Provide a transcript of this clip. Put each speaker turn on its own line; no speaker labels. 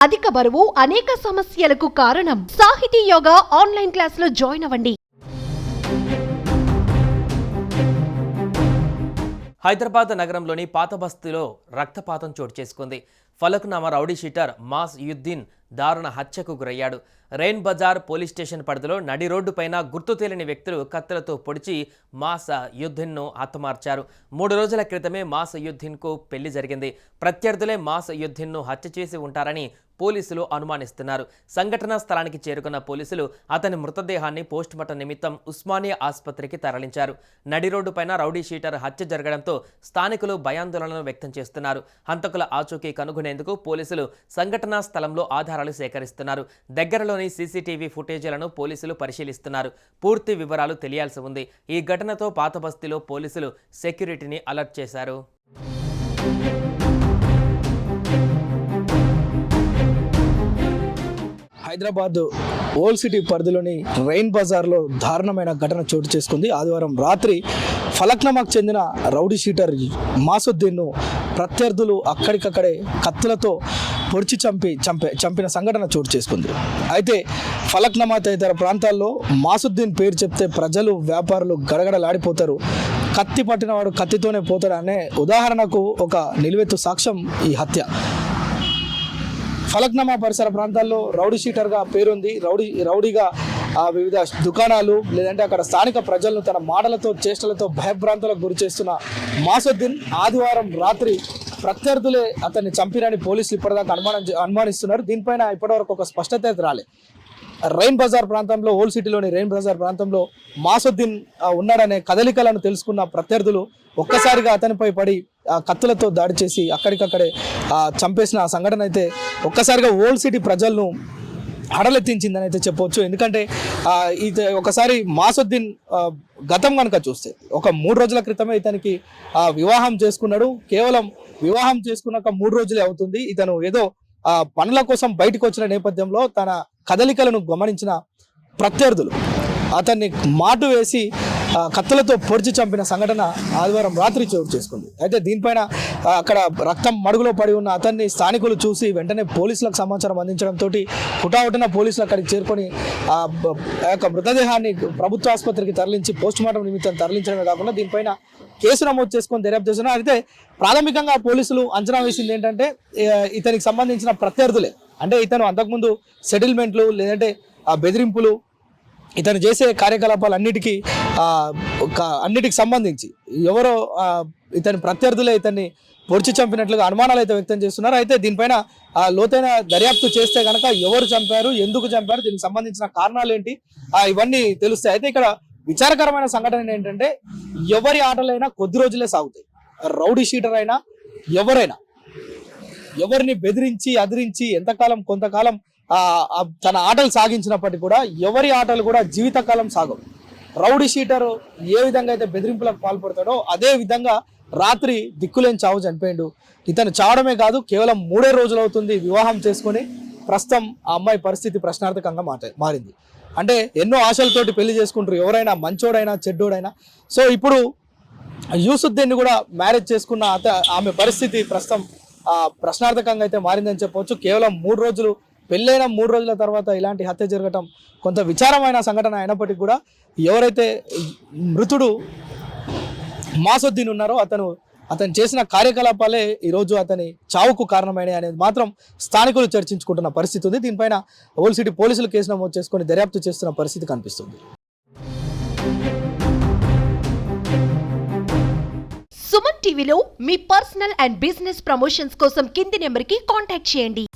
అధిక బరువు అనేక సమస్యలకు కారణం. సాహితీ యోగా ఆన్లైన్ క్లాసులో జాయిన్ అవ్వండి.
హైదరాబాద్ నగరంలోని పాత బస్తీలో రక్తపాతం చోటు చేసుకుంది. ఫలక్నామా రౌడీ షీటర్ మాస్ యుద్దీన్ దారుణ హత్యకు గురయ్యాడు. రెయిన్ బజార్ పోలీస్ స్టేషన్ పరిధిలో నడి రోడ్డుపైన గుర్తు తెలియని వ్యక్తులు కత్తులతో పొడిచి మాస్ యుద్దీన్ను హతమార్చారు. 3 రోజుల క్రితమే మాస్ యుద్దీన్కు పెళ్లి జరిగింది. ప్రత్యర్థులే మాస్ యుద్దీన్ను హత్య చేసి ఉంటారని పోలీసులు అనుమానిస్తున్నారు. సంఘటనా స్థలానికి చేరుకున్న పోలీసులు అతని మృతదేహాన్ని పోస్టుమార్టం నిమిత్తం ఉస్మానియా ఆసుపత్రికి తరలించారు. నడి రోడ్డుపైన రౌడీ షీటర్ హత్య జరగడంతో స్థానికులు భయాందోళనలు వ్యక్తం చేస్తున్నారు. హంతకుల ఆచూకీ కనుగొనేందుకు పోలీసులు సంఘటనా స్థలంలో ఆధారాలు సేకరిస్తున్నారు. దగ్గరలోని సీసీటీవీ ఫుటేజీలను పోలీసులు పరిశీలిస్తున్నారు. పూర్తి వివరాలు తెలియాల్సి ఉంది. ఈ ఘటనతో పాత బస్తీలో పోలీసులు సెక్యూరిటీని అలర్ట్ చేశారు.
హైదరాబాద్ ఓల్డ్ సిటీ పరిధిలోని రెయిన్ బజార్లో దారుణమైన ఘటన చోటు చేసుకుంది. ఆదివారం రాత్రి ఫలక్నామాకు చెందిన రౌడీ షీటర్ మాసుద్దీన్ను ప్రత్యర్థులు అక్కడికక్కడే కత్తులతో పొడిచి చంపిన సంఘటన చోటు చేసుకుంది. అయితే ఫలక్నామా తదితర ప్రాంతాల్లో మాసుద్దీన్ పేరు చెప్తే ప్రజలు వ్యాపారులు గడగడలాడిపోతారు. కత్తి పట్టినవాడు కత్తితోనే పోతాడు అనే ఉదాహరణకు ఒక నిలువెత్తు సాక్ష్యం ఈ హత్య. ఫలక్నామా పరిసర ప్రాంతాల్లో రౌడీ షీటర్గా పేరుంది. రౌడీగా వివిధ దుకాణాలు లేదంటే అక్కడ స్థానిక ప్రజలను తన మాటలతో చేష్టలతో భయభ్రాంతులకు గురి చేస్తున్న మాసుద్దీన్ ఆదివారం రాత్రి ప్రత్యర్థులే అతన్ని చంపిరని పోలీసులు ఇప్పటిదాకా అనుమానిస్తున్నారు. దీనిపైన ఇప్పటివరకు ఒక స్పష్టత అయితే రాలేదు. రెయిన్ బజార్ ప్రాంతంలో ఓల్డ్ సిటీలోని రెయిన్ బజార్ ప్రాంతంలో మాసుద్దీన్ ఉన్నాడనే కదలికలను తెలుసుకున్న ప్రత్యర్థులు ఒక్కసారిగా అతనిపై పడి కత్తులతో దాడి చేసి అక్కడికక్కడే చంపేసిన ఆ సంఘటన అయితే ఒక్కసారిగా ఓల్డ్ సిటీ ప్రజలను హడలెత్తించిందని అయితే చెప్పవచ్చు. ఎందుకంటే ఒకసారి మాసుద్దీన్ గతం కనుక చూస్తే ఒక 3 రోజుల క్రితమే ఇతనికి వివాహం చేసుకున్నాడు. కేవలం వివాహం చేసుకున్నాక 3 రోజులే అవుతుంది. ఇతను ఏదో పనుల కోసం బయటకు వచ్చిన నేపథ్యంలో తన కదలికలను గమనించిన ప్రత్యర్థులు అతన్ని మాటు వేసి కత్తులతో పొడిచి చంపిన సంఘటన ఆదివారం రాత్రి చోటు చేసుకుంది. అయితే దీనిపైన అక్కడ రక్తం మడుగులో పడి ఉన్న అతన్ని స్థానికులు చూసి వెంటనే పోలీసులకు సమాచారం అందించడంతో హుటాహుటిన పోలీసులు అక్కడికి చేరుకొని ఆ యొక్క మృతదేహాన్ని ప్రభుత్వ ఆసుపత్రికి తరలించి పోస్టుమార్టం నిమిత్తం తరలించడమే కాకుండా దీనిపైన కేసు నమోదు చేసుకొని దర్యాప్తు చేస్తున్నారు. అయితే ప్రాథమికంగా పోలీసులు అంచనా వేసింది ఏంటంటే ఇతనికి సంబంధించిన ప్రత్యర్థులే, అంటే ఇతను అంతకుముందు సెటిల్మెంట్లు లేదంటే బెదిరింపులు ఇతను చేసే కార్యకలాపాలు అన్నిటికి సంబంధించి ఎవరో ఇతని ప్రత్యర్థులే ఇతన్ని పొడిచి చంపినట్లుగా అనుమానాలు అయితే వ్యక్తం చేస్తున్నారు. అయితే దీనిపైన లోతైన దర్యాప్తు చేస్తే కనుక ఎవరు చంపారు, ఎందుకు చంపారు, దీనికి సంబంధించిన కారణాలు ఏంటి ఇవన్నీ తెలుస్తాయి. అయితే ఇక్కడ విచారకరమైన సంఘటన ఏంటంటే ఎవరి ఆటలైనా కొద్ది రోజులే సాగుతాయి. రౌడీ షీటర్ అయినా ఎవరైనా ఎవరిని బెదిరించి అదిరించి కొంతకాలం తన ఆటలు సాగించినప్పటికీ కూడా ఎవరి ఆటలు కూడా జీవితకాలం సాగవు. రౌడీ షీటర్ ఏ విధంగా అయితే బెదిరింపులకు పాల్పడతాడో అదే విధంగా రాత్రి దిక్కులేని చావు చనిపోయిండు. ఇతను చావడమే కాదు, కేవలం 3 రోజులు అవుతుంది వివాహం చేసుకొని. ప్రస్తుతం ఆ అమ్మాయి పరిస్థితి ప్రశ్నార్థకంగా మారింది. అంటే ఎన్నో ఆశలతోటి పెళ్లి చేసుకుంటారు ఎవరైనా, మంచోడైనా చెడ్డోడైనా. సో ఇప్పుడు యూసుద్దీన్ కూడా మ్యారేజ్ చేసుకున్న ఆమె పరిస్థితి ప్రస్తుతం ప్రశ్నార్థకంగా అయితే మారిందని చెప్పవచ్చు. కేవలం 3 రోజులు పెళ్ళైన 3 రోజుల తర్వాత ఇలాంటి హత్య జరగటం కొంత విచారమైన సంఘటన అయినప్పటికీ కూడా ఎవరైతే మృతుడు మాసుద్దీన్ ఉన్నారో అతను చేసిన కార్యకలాపాలే ఈరోజు అతని చావుకు కారణమైనవి అనేది మాత్రం స్థానికులు చర్చించుకుంటున్న పరిస్థితి ఉంది. దీనిపైన ఓల్డ్ సిటీ పోలీసులు కేసు నమోదు చేసుకొని దర్యాప్తు చేస్తున్న పరిస్థితి కనిపిస్తుంది.
సుమన్ టీవీలో మీ పర్సనల్ అండ్ బిజినెస్ ప్రమోషన్స్ కోసం కింది నెంబర్కి కాంటాక్ట్ చేయండి.